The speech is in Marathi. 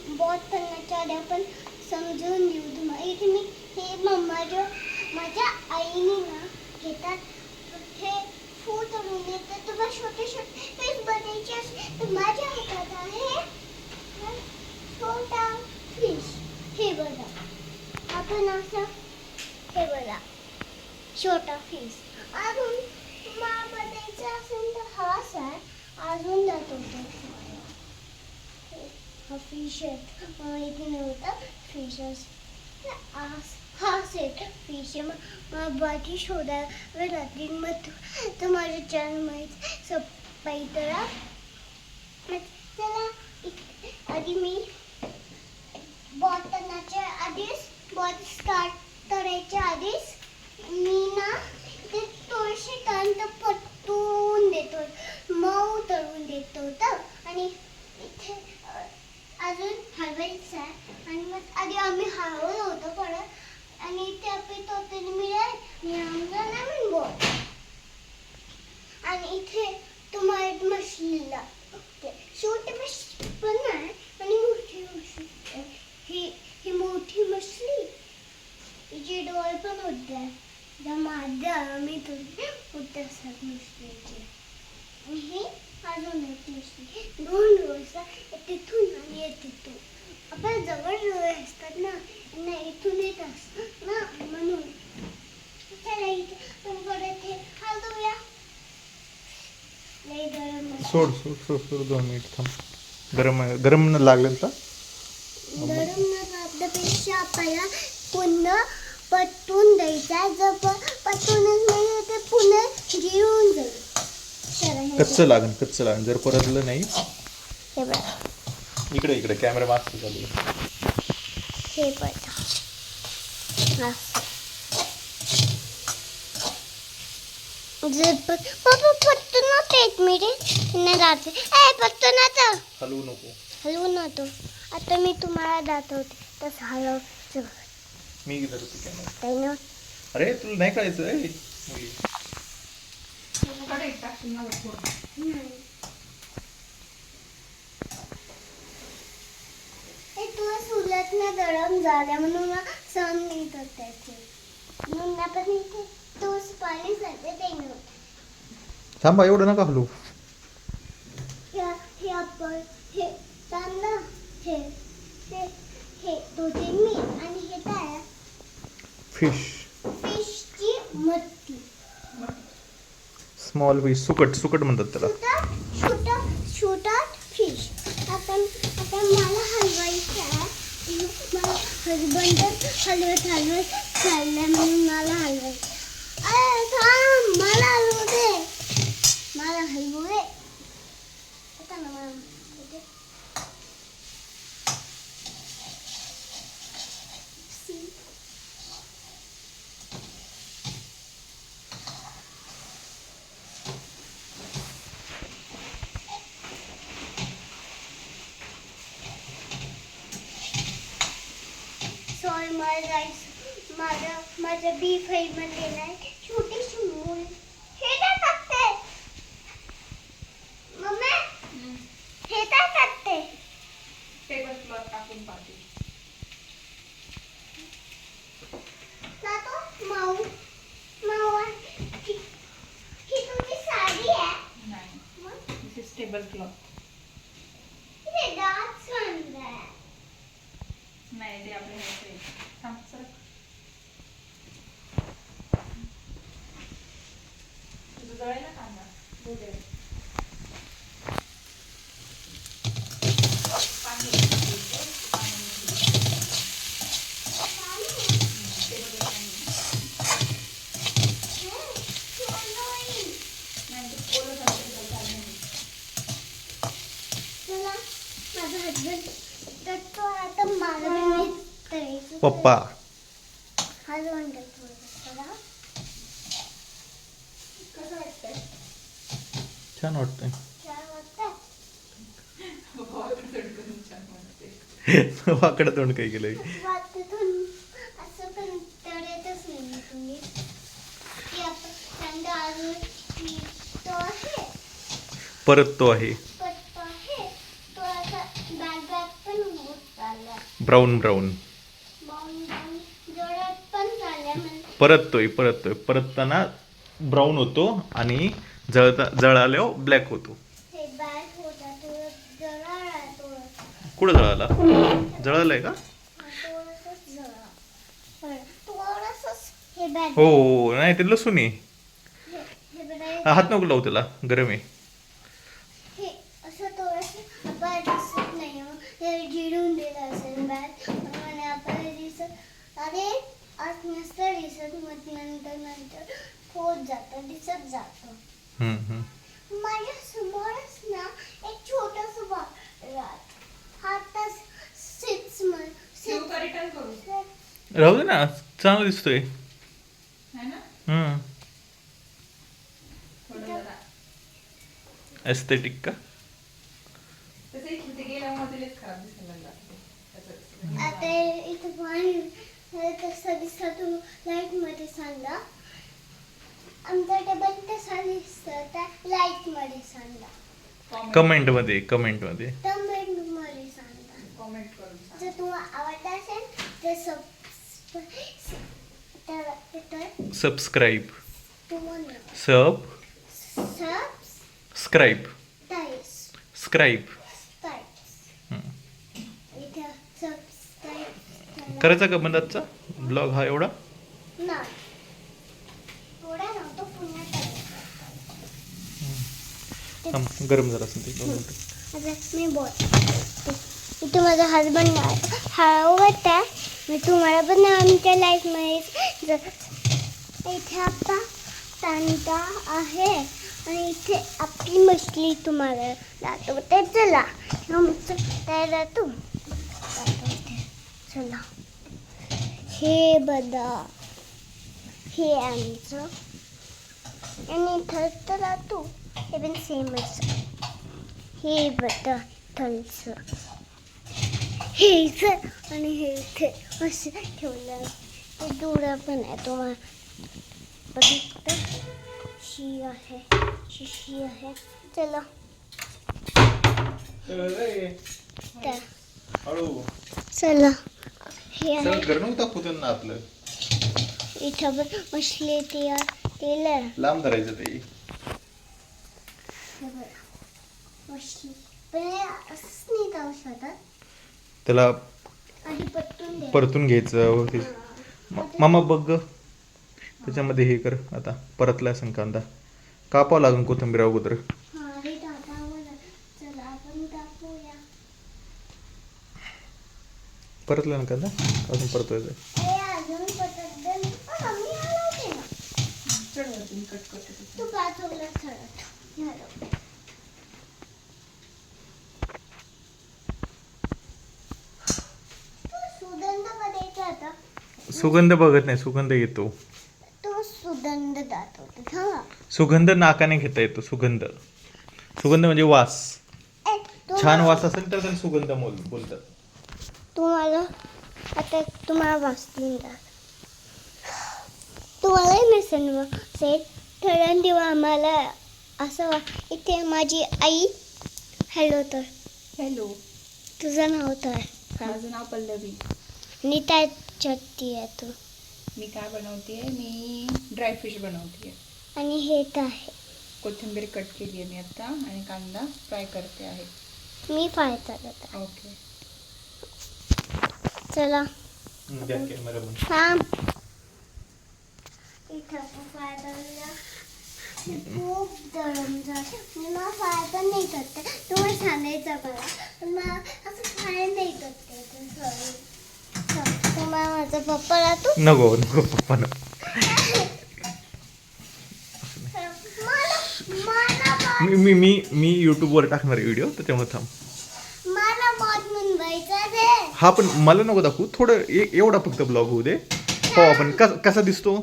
बहुत करण्याच्या आधी आपण समजून घेऊ तुम्हाला. इथे मी हे माझ्या आईने ना घेतात हे फूल तळून देतात. तुम्हाला छोटे छोटे पीस बनायचे असते तर माझ्या हातात आहे छोटा फिश. हे बघा आपण असं हे बघा छोटा फिश. अजून तुम्हाला बनायचं असेल तर हा असा अजून दाखवतो. हा फिश आहे इथे नव्हता फिशेस हा सेट फिश आहे. मग बाकी शोधावे लागतील. मग तर माझ्या चॅनलमध्ये सबस्क्राईब करा. चला आधी मी बॉट स्टार्ट करायच्या आधीच मी ना ते थोडेसे कांदा पटवून देतो, मऊ तळून देतो तर. आणि इथे अजून हलवायचं आहे. आणि मग आधी आम्ही हलवलं होतं परत. आणि इथे आपली तोतली मिळेल आमचा लेमन बॉल. आणि इथे तुम्हाला मछलीला छोटी मछली पण आहे आणि मोठी मछली. ही मोठी मछली हिचे डोळे पण होते माझ्या मी होते असतात मछलीचे. आणि हे अजून एक मछली 2 डोळे तिथून आणि एक तिथून. आपल्या जवळ डोळे असतात ना त्यांना इथून येत असतात ना म्हणून. चला इथे पण परत हे हलवूया. लई गरम सोड 2 मिनिट थांब. गरम लागलं का? गरम न लागण्यापेक्षा आपल्याला पुन्हा पटवून द्यायचा. जर पटवूनच नाही ते पुन्हा गिळून जाईल. कच्चं लागन जर परतलं नाही. हे बघा इकडे कॅमेरा मागचं चालू आहे. हे बघा जर पप्पा पटतो ना एक मिनिट नाही जाते. पटतो ना तर हलवू नको. हलवू नव्हतो. आता मी तुम्हाला दाखवते तसं हलवचं. मी धरतो कॅमेरा. काही ना अरे तुला नाही कळायचं मुली. तुला सुलत ना गरम झाल्या म्हणून सहन नाही करत त्याचे. म्हणून आपण इथे तोच पाणी जाते ते नव्हतं. थांबा एवढं नका हलवू. हे आपण हे तांदळा हे हे हे दोघे मी आणि हे काय फिशची मच्छी. स्मॉल फिश सुकट म्हणतात त्याला. छोटा फिश. आपण मला हलवायचं आहे. मला हसबंड हलवत चाललंय म्हणून मला हलवायचं. अरे थांब मला हलवू दे. आता ना मला सॉरी मला जायचं. माझं B5 मध्ये नाही छोटीशी मूल. हे काय टाकते मम्मी? हे काय टाकते? टेबल क्लॉथ टाकून पाहते. माऊ ही तुमची साडी आहे? नाही, मग दिस इज टेबल क्लॉथ. हे डार्क आहे. नाही ते आपल्या ह्याचे थांब सरक. तुझं जळायला कांदा दूध आहे. पप्पा छान वाटतंय. वाकडं तोंड काय केलंय. परत तो आहे. ब्राऊन ब्राऊन बाऊन बाऊन जळत पण झाल्या म्हणजे परतताना ब्राऊन होतो आणि जळाल्यावर ब्लॅक होतो. हे बॅग होता तो जळाला थोडंसं. कुठं जळाला? जळालाय का? थोडंसंच जळा. थोडंसंच हे बॅग हो नाही ते लसूण आहे. हे बघा हात नको लावू त्याला, गरम आहे. हे असं थोडंसं आपल्याला दिसत नाही हो. हे जिरून दिलं असेल बॅग आणि आपल्याला दिसत अरे आज नसतं दिसत मग नंतर होत जातं दिसत जातं. माझ्या समोरच ना एक छोटस बाळ हातात रिटर्न करू राहू दे ना, चांगला दिसतोय. है ना हम्म थोडं जरा एस्थेटिक का? तसं इथे ते गेल्यामुळे तिलाच खराब दिसायला लागलं. आता इथं पाणी कसं दिसतं तू लाईट मध्ये सांगा. आमचा टेबल कसा दिसतं त्या लाईट मध्ये सांगा. कमेंट मध्ये कमेंट मध्ये सांगा. कॉमेंट करून सांग. जर तुम्हाला आवडला असेल तर सबस्क्राईब तुम्हाला स्क्राईब स्क्राईब इथं सबस्क्राईब करायचा का बंद आजचा ब्लॉग हा एवढा? नाही थोडा नव्हतो पुन्हा करायचा. गरम जरा असेल ते 2 मिनिटं. आता मी बोल इथे माझा हजबंड हळवत आहे. मी तुम्हाला पण आमच्या लाईफमध्ये इथे आपला तांडा आहे आणि इथे आपली मछली तुम्हाला दाखवते. चला आमचं काय जातो चला. हे बघा हे आमचं आणि थरचं राहतो हे पण सेमच. हे बघा थलचं हे इथं आणि हे इथे असं ठेवलं. ते दुरा पण आहे तुम्हाला बघितलं. शी आहे शिशी आहे. चला त्या चला हे आहे गरम दाखवू त्यांना आपलं. इथं पण मछली तयार केलं. लांब धरायचं ते. हे बघा मछली पण हे असंच नाही जाऊ शकत. त्याला आधी पटकन द्या. परतून घ्यायचं. मामा बघ ग. त्याच्यामध्ये हे कर आता परतला असं कांदा कापावं लागेल कोथिंबीर अगोदर. हा हे टाकावं चला आपण टाकूया. परतला ना कांदा अजून परतवायचं. हे अजून पटकन मम्मी हलवते ना. चढवते कट करते. तू पाचवला चढत हलव. सुगंध बघायचा आता. सुगंध बघत नाही, सुगंध येतो. तो सुगंध दाखवतो. हा सुगंध नाकाने घेता येतो. सुगंध म्हणजे वास. छान वास असेल तर त्याला सुगंध बोलतात. तुम्हाला आता तुम्हाला वाचून द्या. तुम्हालाही नसेल सेट ठरण तेव्हा आम्हाला असं इथे माझी आई हॅलो तर हॅलो तुझं नाव तर माझं नाव पल्लवी. आणि त्याच्यात ती आहे तू. मी काय बनवतेय मी ड्रायफिश बनवतेय. आणि हे तर आहे कोथिंबीर कट केली आहे मी आता आणि कांदा फ्राय करते आहे. मी पाहता आता. ओके चला थांब. इथं फ्राय करूया. खूप गरम झालं. मला फ्राय पण नाही करते. तुम्हाला सांगायचं मला पण मला असं फ्राय नाही करते. तुम्हाला माझा पप्पा राहतो. नको पप्पा नको. मी युट्यूबवर टाकणार आहे व्हिडिओ त्याच्यामुळे थांब. मला मध मुंबईचा दे. हा पण मला नको दाखवू. थोडं एवढा फक्त ब्लॉग होऊ दे. हो आपण कसा दिसतो